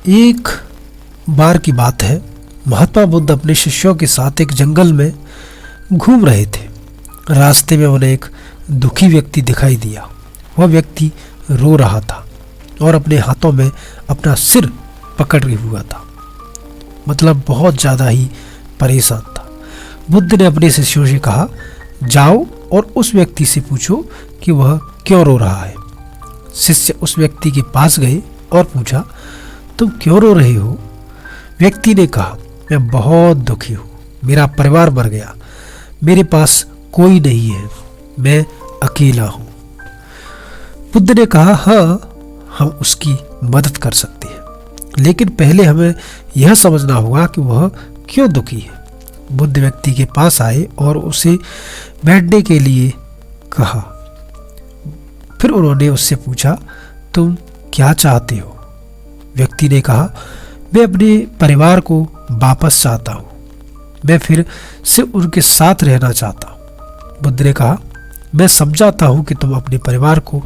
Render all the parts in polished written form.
एक बार की बात है, महात्मा बुद्ध अपने शिष्यों के साथ एक जंगल में घूम रहे थे। रास्ते में उन्हें एक दुखी व्यक्ति दिखाई दिया। वह व्यक्ति रो रहा था और अपने हाथों में अपना सिर पकड़े हुआ था, मतलब बहुत ज़्यादा ही परेशान था। बुद्ध ने अपने शिष्यों से कहा, जाओ और उस व्यक्ति से पूछो कि वह क्यों रो रहा है। शिष्य उस व्यक्ति के पास गए और पूछा, तुम क्यों रो रहे हो? व्यक्ति ने कहा, मैं बहुत दुखी हूँ, मेरा परिवार मर गया, मेरे पास कोई नहीं है, मैं अकेला हूँ। बुद्ध ने कहा, हाँ, हम उसकी मदद कर सकते हैं, लेकिन पहले हमें यह समझना होगा कि वह क्यों दुखी है। बुद्ध व्यक्ति के पास आए और उसे बैठने के लिए कहा। फिर उन्होंने उससे पूछा, तुम क्या चाहते हो? व्यक्ति ने कहा, मैं अपने परिवार को वापस चाहता हूँ, मैं फिर से उनके साथ रहना चाहता हूँ। बुद्ध ने कहा, मैं समझाता हूँ कि तुम अपने परिवार को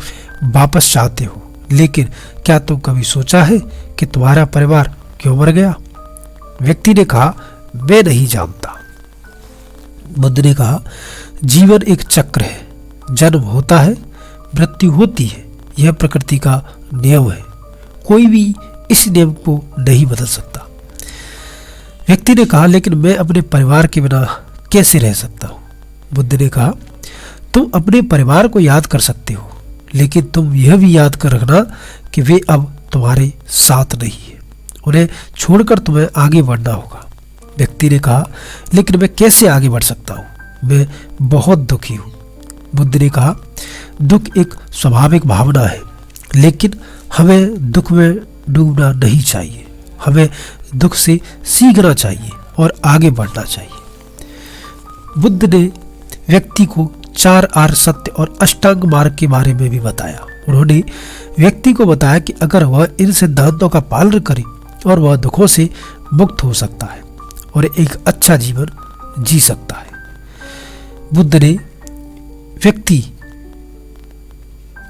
वापस चाहते हो, लेकिन क्या तुम कभी सोचा है कि तुम्हारा परिवार क्यों मर गया? व्यक्ति ने कहा, मैं नहीं जानता। बुद्ध ने कहा, जीवन एक चक्र है, जन्म होता है, मृत्यु होती है, यह प्रकृति का नियम है, कोई भी इस नियम को नहीं बदल सकता। व्यक्ति ने कहा, लेकिन मैं अपने परिवार के बिना कैसे रह सकता हूँ? बुद्ध ने कहा, तुम अपने परिवार को याद कर सकते हो, लेकिन तुम यह भी याद कर रखना कि वे अब तुम्हारे साथ नहीं है, उन्हें छोड़कर तुम्हें आगे बढ़ना होगा। व्यक्ति ने कहा, लेकिन मैं कैसे आगे बढ़ सकता हूँ? मैं बहुत दुखी हूँ। बुद्ध ने कहा, दुख एक स्वाभाविक भावना है, लेकिन हमें दुख में डूबना नहीं चाहिए, हमें दुख से सीखना चाहिए और आगे बढ़ना चाहिए। बुद्ध ने व्यक्ति को 4 आर्य सत्य और अष्टांग मार्ग के बारे में भी बताया। उन्होंने व्यक्ति को बताया कि अगर वह इन सिद्धांतों का पालन करे और वह दुखों से मुक्त हो सकता है और एक अच्छा जीवन जी सकता है। बुद्ध ने व्यक्ति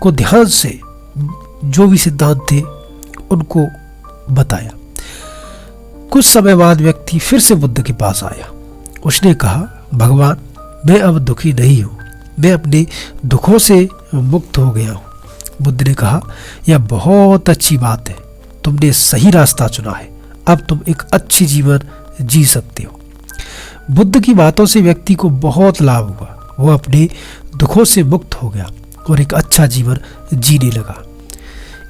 को ध्यान से जो भी सिद्धांत थे उनको बताया। कुछ समय बाद व्यक्ति फिर से बुद्ध के पास आया। उसने कहा, भगवान, मैं अब दुखी नहीं हूँ, मैं अपने दुखों से मुक्त हो गया हूँ। बुद्ध ने कहा, यह बहुत अच्छी बात है, तुमने सही रास्ता चुना है, अब तुम एक अच्छी जीवन जी सकते हो। बुद्ध की बातों से व्यक्ति को बहुत लाभ हुआ, वह अपने दुखों से मुक्त हो गया और एक अच्छा जीवन जीने लगा।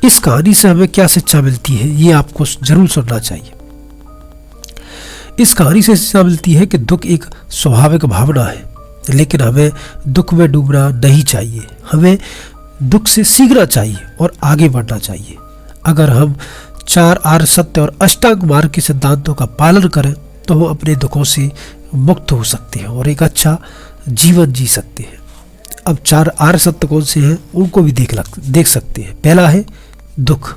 इस कहानी से हमें क्या शिक्षा मिलती है, ये आपको जरूर सुनना चाहिए। इस कहानी से शिक्षा मिलती है कि दुख एक स्वाभाविक भावना है, लेकिन हमें दुख में डूबना नहीं चाहिए, हमें दुख से सीखना चाहिए और आगे बढ़ना चाहिए। अगर हम 4 आर्य सत्य और अष्टांग मार्ग के सिद्धांतों का पालन करें तो हम अपने दुखों से मुक्त हो सकते हैं और एक अच्छा जीवन जी सकते हैं। अब 4 आर्य सत्य कौन से हैं उनको भी देख सकते हैं। पहला है दुख,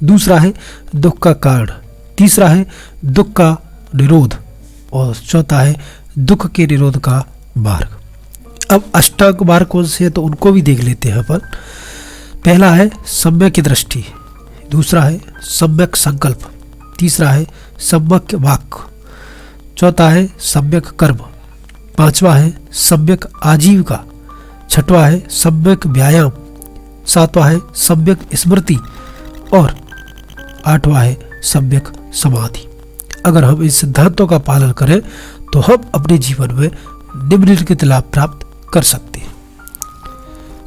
दूसरा है दुख का कारण, तीसरा है दुख का निरोध और चौथा है दुख के निरोध का मार्ग। अब अष्टांग मार्ग कौन से हैं तो उनको भी देख लेते हैं अपन। पहला है सम्यक दृष्टि, दूसरा है सम्यक संकल्प, तीसरा है सम्यक वाक्य, चौथा है सम्यक कर्म, पांचवा है सम्यक आजीविका, छठवां है सम्यक व्यायाम, सातवां है सम्यक स्मृति और आठवां है सम्यक समाधि। अगर हम इन सिद्धांतों का पालन करें तो हम अपने जीवन में निम्नलिखित लाभ प्राप्त कर सकते हैं।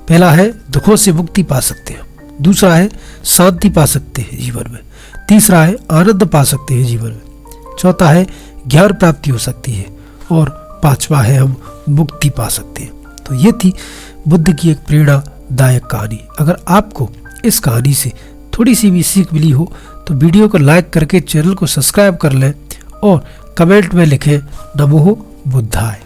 पहला है दुखों से मुक्ति पा सकते हैं, दूसरा है शांति पा सकते हैं जीवन में, तीसरा है आनंद पा सकते हैं जीवन में, चौथा है ज्ञान प्राप्ति हो सकती है और पांचवा है हम मुक्ति पा सकते हैं। तो ये थी बुद्ध की एक प्रेरणादायक कहानी। अगर आपको इस कहानी से थोड़ी सी भी सीख मिली हो तो वीडियो को लाइक करके चैनल को सब्सक्राइब कर लें और कमेंट में लिखें नमो बुद्धाय।